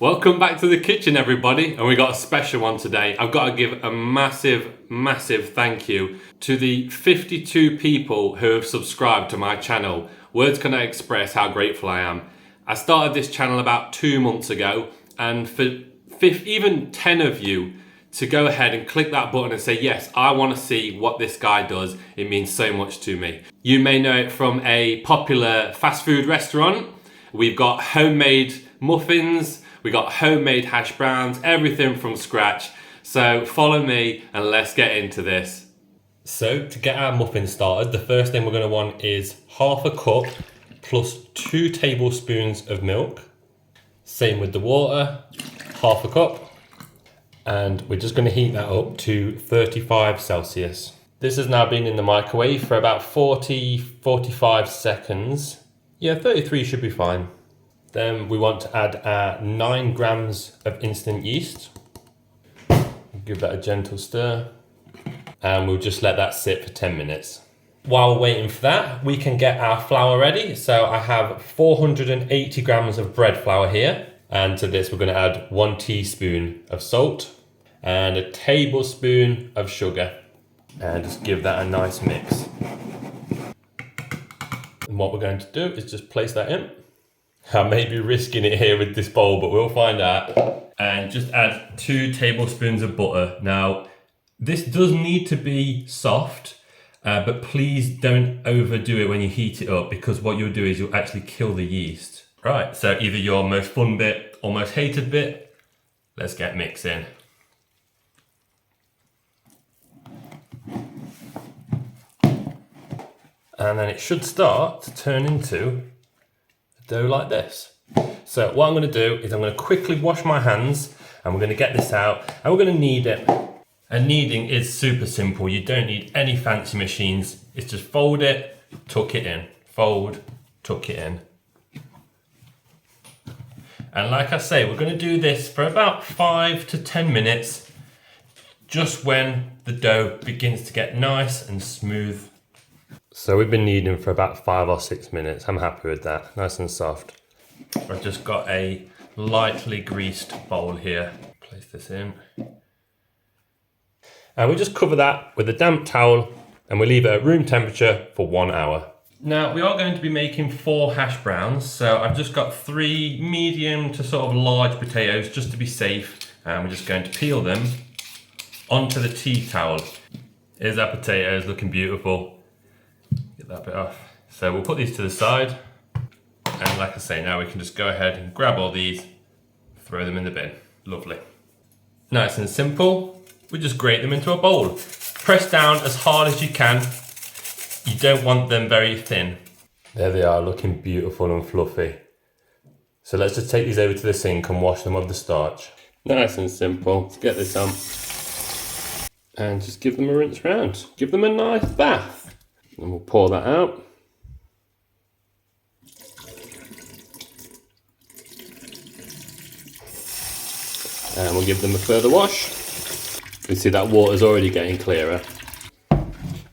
Welcome back to the kitchen, everybody, and we got a special one today. I've got to give a massive thank you to the 52 people who have subscribed to my channel. Words cannot express how grateful I am. I started this channel about 2 months ago, and for even 10 of you to go ahead and click that button and say, yes, I want to see what this guy does, it means so much to me. You may know it from a popular fast food restaurant. We've got homemade muffins, we got homemade hash browns, everything from scratch. So follow me and let's get into this. So to get our muffin started, the first thing we're going to want is half a cup plus 2 tablespoons of milk. Same with the water, half a cup. And we're just going to heat that up to 35 Celsius. This has now been in the microwave for about 45 seconds. Yeah, 33 should be fine. Then we want to add our 9 grams of instant yeast. Give that a gentle stir. And we'll just let that sit for 10 minutes. While we're waiting for that, we can get our flour ready. So I have 480 grams of bread flour here. And to this, we're going to add 1 teaspoon of salt and a tablespoon of sugar. And just give that a nice mix. And what we're going to do is just place that in. I may be risking it here with this bowl, but we'll find out. And just add 2 tablespoons of butter. Now, this does need to be soft, but please don't overdo it when you heat it up, because what you'll do is you'll actually kill the yeast. Right, so either your most fun bit or most hated bit, let's get mixing. And then it should start to turn into a dough like this. So what I'm going to do is I'm going to quickly wash my hands and we're going to get this out and we're going to knead it. And kneading is super simple. You don't need any fancy machines. It's just fold it, tuck it in. Fold, tuck it in. And like I say, we're going to do this for about 5 to 10 minutes, just when the dough begins to get nice and smooth. So we've been kneading for about 5 or 6 minutes. I'm happy with that, nice and soft. I've just got a lightly greased bowl here. Place this in. And we just cover that with a damp towel and we leave it at room temperature for 1 hour. Now we are going to be making 4 hash browns, so I've just got 3 medium to sort of large potatoes just to be safe, and we're just going to peel them onto the tea towel. Here's our potatoes looking beautiful. Get that bit off. So we'll put these to the side, and like I say, now we can just go ahead and grab all these, throw them in the bin. Lovely. Nice and simple. We just grate them into a bowl. Press down as hard as you can. You don't want them very thin. There they are, looking beautiful and fluffy. So let's just take these over to the sink and wash them of the starch. Nice and simple. Let's get this on. And just give them a rinse round. Give them a nice bath. And we'll pour that out. And we'll give them a further wash. You can see that water's already getting clearer.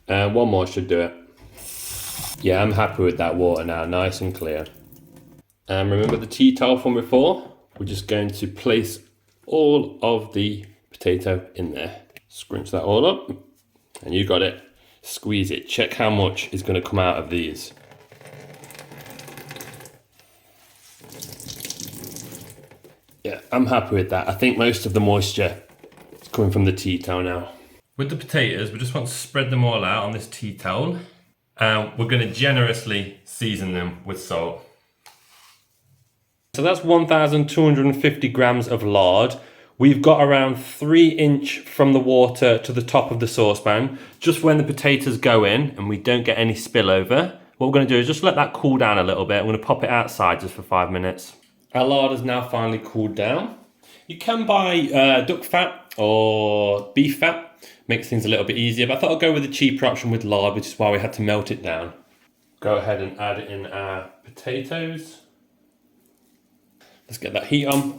And 1 more should do it. Yeah, I'm happy with that water now, nice and clear. And remember the tea towel from before? We're just going to place all of the potato in there. Scrunch that all up, and you got it. Squeeze it, check how much is going to come out of these. Yeah, I'm happy with that. I think most of the moisture is coming from the tea towel now. With the potatoes, we just want to spread them all out on this tea towel. And we're going to generously season them with salt. So that's 1,250 grams of lard. We've got around 3 inch from the water to the top of the saucepan, just when the potatoes go in and we don't get any spillover. What we're going to do is just let that cool down a little bit. I'm going to pop it outside just for 5 minutes. Our lard has now finally cooled down. You can buy duck fat or beef fat. Makes things a little bit easier, but I thought I'd go with the cheaper option with lard, which is why we had to melt it down. Go ahead and add in our potatoes. Let's get that heat on.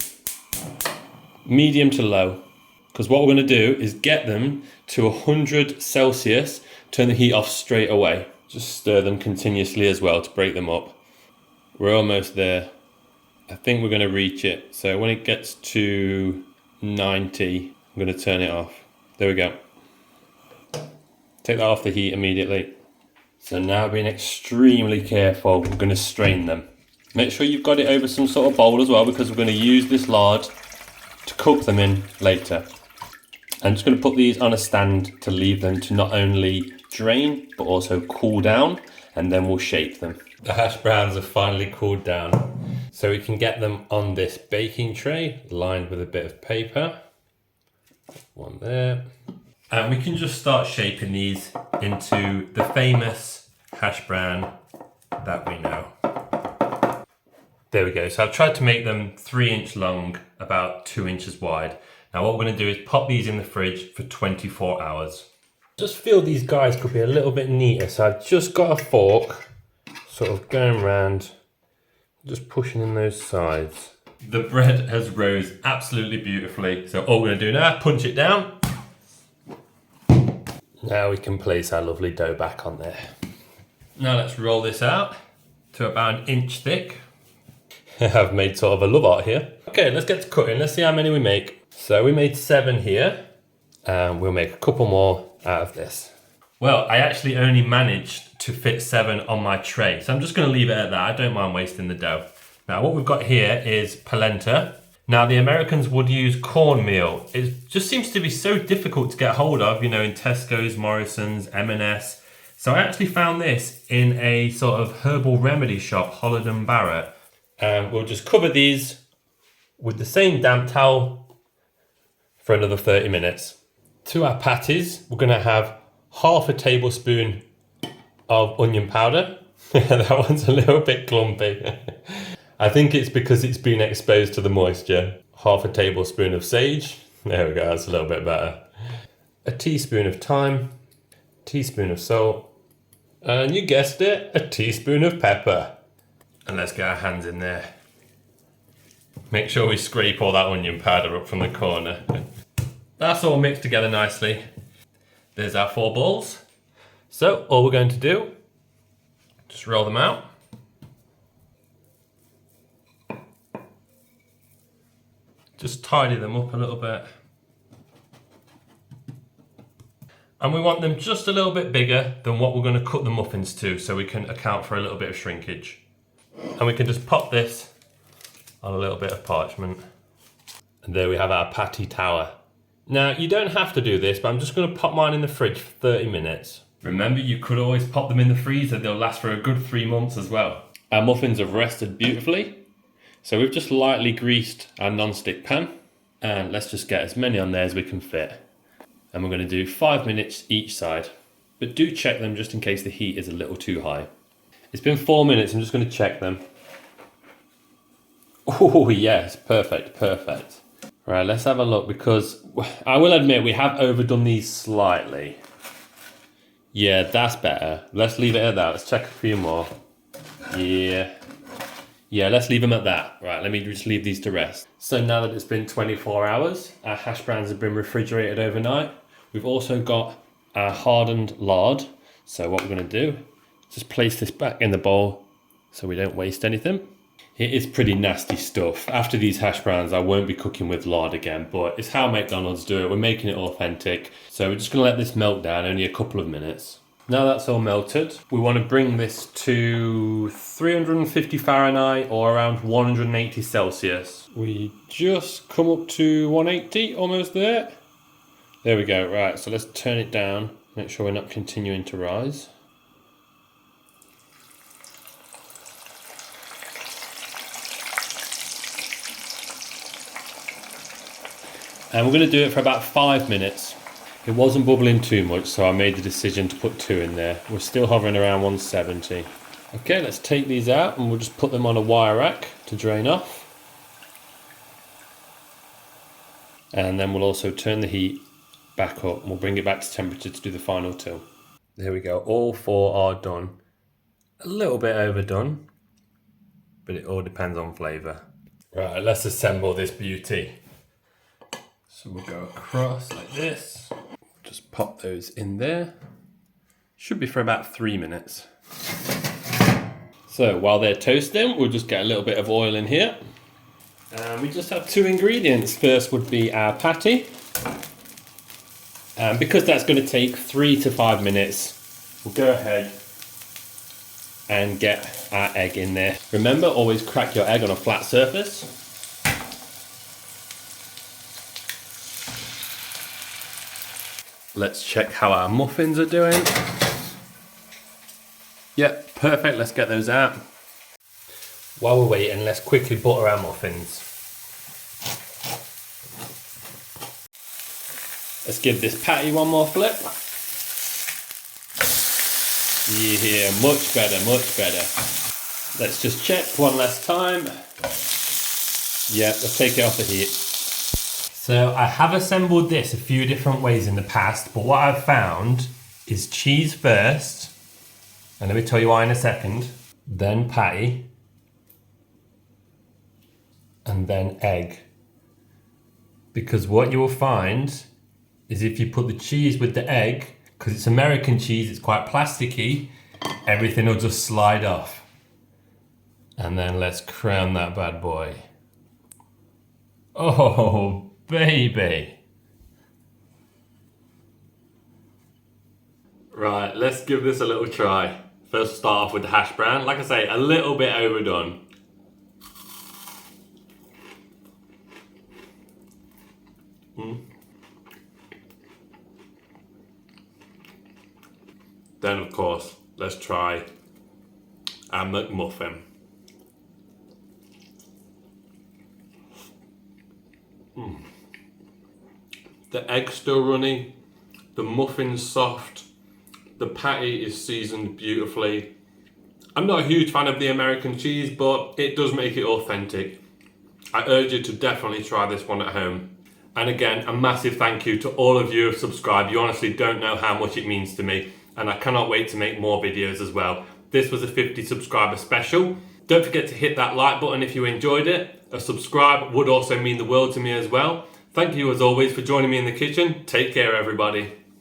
Medium to low, because what we're going to do is get them to 100 Celsius, turn the heat off straight away. Just stir them continuously as well to break them up. We're almost there. I think we're going to reach it. So when it gets to 90, I'm going to turn it off. There we go. Take that off the heat immediately. So now being extremely careful, we're going to strain them. Make sure you've got it over some sort of bowl as well, because we're going to use this lard to cook them in later. I'm just going to put these on a stand to leave them to not only drain, but also cool down, and then we'll shape them. The hash browns have finally cooled down, so we can get them on this baking tray lined with a bit of paper. One there. And we can just start shaping these into the famous hash brown that we know. There we go. So I've tried to make them 3-inch long, about 2 inches wide. Now what we're going to do is pop these in the fridge for 24 hours. Just feel these guys could be a little bit neater. So I've just got a fork, sort of going around, just pushing in those sides. The bread has rose absolutely beautifully. So all we're going to do now, punch it down. Now we can place our lovely dough back on there. Now let's roll this out to about 1 inch thick. I've made sort of a love art here. Okay, let's get to cutting. Let's see how many we make. So we made 7 here, and we'll make a couple more out of this. Well, I actually only managed to fit 7 on my tray, so I'm just going to leave it at that. I don't mind wasting the dough. Now what we've got here is polenta. Now the Americans would use cornmeal. It just seems to be so difficult to get hold of, you know, in Tesco's, Morrison's, M&S. So I actually found this in a sort of herbal remedy shop, Holland and Barrett. And we'll just cover these with the same damp towel for another 30 minutes. To our patties, we're going to have half a tablespoon of onion powder. That one's a little bit clumpy. I think it's because it's been exposed to the moisture. Half a tablespoon of sage. There we go, that's a little bit better. A teaspoon of thyme, teaspoon of salt, and you guessed it, a teaspoon of pepper. And let's get our hands in there. Make sure we scrape all that onion powder up from the corner. That's all mixed together nicely. There's our 4 balls. So all we're going to do, just roll them out. Just tidy them up a little bit. And we want them just a little bit bigger than what we're going to cut the muffins to, so we can account for a little bit of shrinkage. And we can just pop this on a little bit of parchment. And there we have our patty tower. Now, you don't have to do this, but I'm just going to pop mine in the fridge for 30 minutes. Remember, you could always pop them in the freezer. They'll last for a good 3 months as well. Our muffins have rested beautifully. So we've just lightly greased our non-stick pan. And let's just get as many on there as we can fit. And we're going to do 5 minutes each side. But do check them just in case the heat is a little too high. It's been 4 minutes, I'm just going to check them. Oh yes, perfect, perfect. Right, let's have a look, because I will admit we have overdone these slightly. Yeah, that's better. Let's leave it at that. Let's check a few more. Yeah, let's leave them at that. Right, let me just leave these to rest. So now that it's been 24 hours, our hash browns have been refrigerated overnight. We've also got our hardened lard. So what we're going to do, just place this back in the bowl so we don't waste anything. It is pretty nasty stuff. After these hash browns, I won't be cooking with lard again, but it's how McDonald's do it. We're making it authentic. So we're just going to let this melt down, only a couple of minutes. Now that's all melted, we want to bring this to 350 Fahrenheit or around 180 Celsius. We just come up to 180, almost there. There we go, right, so let's turn it down, make sure we're not continuing to rise. And we're going to do it for about 5 minutes. It wasn't bubbling too much, so I made the decision to put 2 in there. We're still hovering around 170. Okay, let's take these out and we'll just put them on a wire rack to drain off. And then we'll also turn the heat back up and we'll bring it back to temperature to do the final 2. There we go, all 4 are done. A little bit overdone, but it all depends on flavour. Right, let's assemble this beauty. So we'll go across like this. Just pop those in there. Should be for about 3 minutes. So while they're toasting, we'll just get a little bit of oil in here. We just have two ingredients. First would be our patty. Because that's going to take 3 to 5 minutes, we'll go ahead and get our egg in there. Remember, always crack your egg on a flat surface. Let's check how our muffins are doing. Yep, perfect, let's get those out. While we're waiting, let's quickly butter our muffins. Let's give this patty one more flip. Yeah, much better, much better. Let's just check one last time. Yeah, let's take it off the heat. So I have assembled this a few different ways in the past, but what I've found is cheese first, and let me tell you why in a second, then patty, and then egg. Because what you will find is if you put the cheese with the egg, because it's American cheese, it's quite plasticky, everything will just slide off. And then let's crown that bad boy. Oh, baby. Right, let's give this a little try. First start off with the hash brown. Like I say, a little bit overdone. Then of course, let's try our McMuffin. The egg's still runny, the muffin's soft, the patty is seasoned beautifully. I'm not a huge fan of the American cheese, but it does make it authentic. I urge you to definitely try this one at home. And again, a massive thank you to all of you who have subscribed. You honestly don't know how much it means to me, and I cannot wait to make more videos as well. This was a 50 subscriber special. Don't forget to hit that like button if you enjoyed it. A subscribe would also mean the world to me as well. Thank you as always for joining me in the kitchen. Take care, everybody.